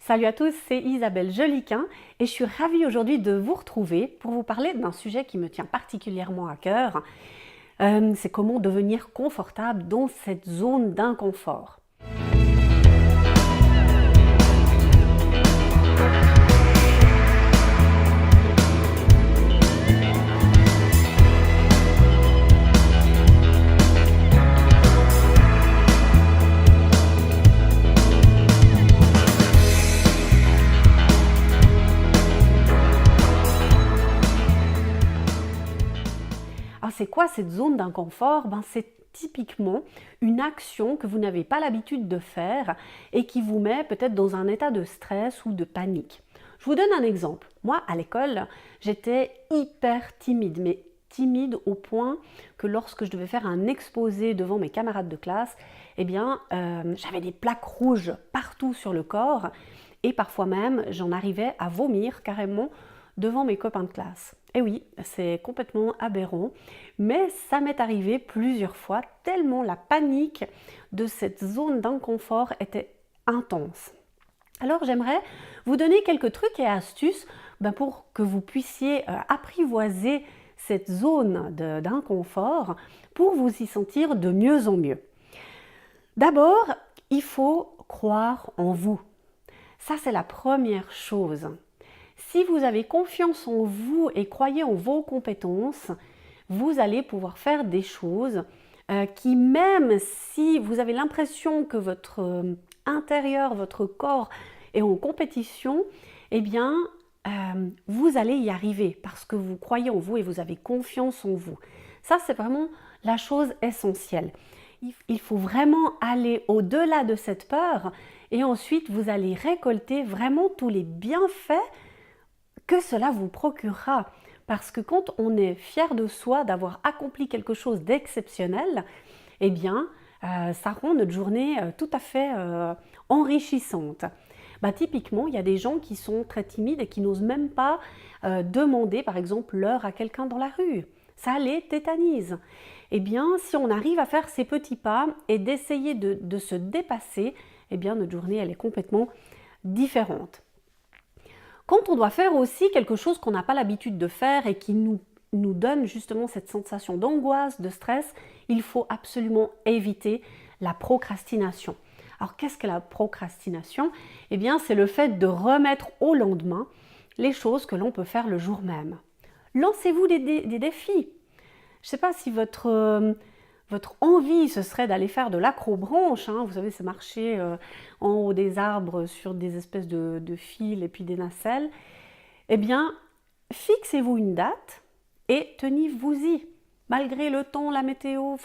Salut à tous, c'est Isabelle Joliquin et je suis ravie aujourd'hui de vous retrouver pour vous parler d'un sujet qui me tient particulièrement à cœur. C'est comment devenir confortable dans cette zone d'inconfort. Alors c'est quoi cette zone d'inconfort? C'est typiquement une action que vous n'avez pas l'habitude de faire et qui vous met peut-être dans un état de stress ou de panique. Je vous donne un exemple. Moi, à l'école, j'étais hyper timide, mais timide au point que lorsque je devais faire un exposé devant mes camarades de classe, j'avais des plaques rouges partout sur le corps et parfois même j'en arrivais à vomir carrément devant mes copains de classe. Et oui, c'est complètement aberrant, mais ça m'est arrivé plusieurs fois tellement la panique de cette zone d'inconfort était intense. Alors j'aimerais vous donner quelques trucs et astuces pour que vous puissiez apprivoiser cette zone d'inconfort pour vous y sentir de mieux en mieux. D'abord, il faut croire en vous. Ça, c'est la première chose. Si vous avez confiance en vous et croyez en vos compétences, vous allez pouvoir faire des choses qui, même si vous avez l'impression que votre intérieur, votre corps est en compétition, vous allez y arriver parce que vous croyez en vous et vous avez confiance en vous. Ça, c'est vraiment la chose essentielle. Il faut vraiment aller au-delà de cette peur et ensuite vous allez récolter vraiment tous les bienfaits que cela vous procurera. Parce que quand on est fier de soi, d'avoir accompli quelque chose d'exceptionnel, ça rend notre journée tout à fait enrichissante. Typiquement, il y a des gens qui sont très timides et qui n'osent même pas demander, par exemple, l'heure à quelqu'un dans la rue. Ça les tétanise. Si on arrive à faire ces petits pas et d'essayer de se dépasser, notre journée, elle est complètement différente. Quand on doit faire aussi quelque chose qu'on n'a pas l'habitude de faire et qui nous donne justement cette sensation d'angoisse, de stress, il faut absolument éviter la procrastination. Alors qu'est-ce que la procrastination? C'est le fait de remettre au lendemain les choses que l'on peut faire le jour même. Lancez-vous des défis. Je ne sais pas si votre envie, ce serait d'aller faire de l'acrobranche, vous savez, c'est marcher en haut des arbres sur des espèces de fils et puis des nacelles. Fixez-vous une date et tenez-vous-y, malgré le temps, la météo,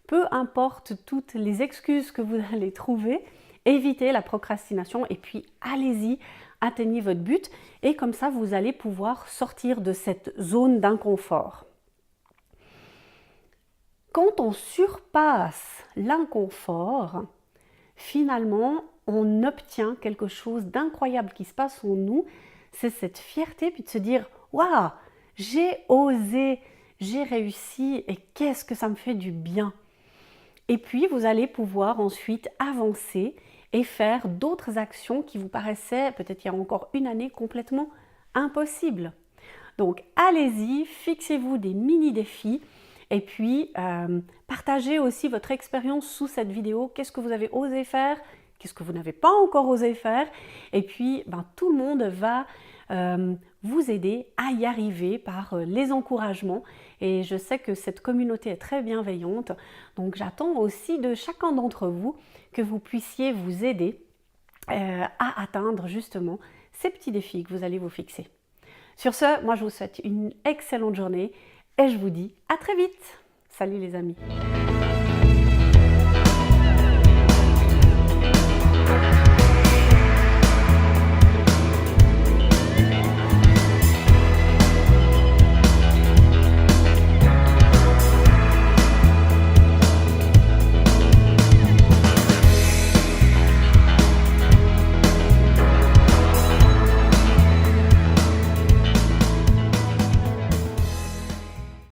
peu importe toutes les excuses que vous allez trouver, évitez la procrastination et puis allez-y, atteignez votre but et comme ça, vous allez pouvoir sortir de cette zone d'inconfort. Quand on surpasse l'inconfort, finalement, on obtient quelque chose d'incroyable qui se passe en nous. C'est cette fierté, puis de se dire « Waouh, j'ai osé, j'ai réussi et qu'est-ce que ça me fait du bien !» Et puis, vous allez pouvoir ensuite avancer et faire d'autres actions qui vous paraissaient, peut-être il y a encore une année, complètement impossibles. Donc, allez-y, fixez-vous des mini-défis. Et puis, partagez aussi votre expérience sous cette vidéo. Qu'est-ce que vous avez osé faire? Qu'est-ce que vous n'avez pas encore osé faire? Et puis, tout le monde va vous aider à y arriver par les encouragements. Et je sais que cette communauté est très bienveillante. Donc, j'attends aussi de chacun d'entre vous que vous puissiez vous aider à atteindre justement ces petits défis que vous allez vous fixer. Sur ce, moi, je vous souhaite une excellente journée. Et je vous dis à très vite. Salut les amis.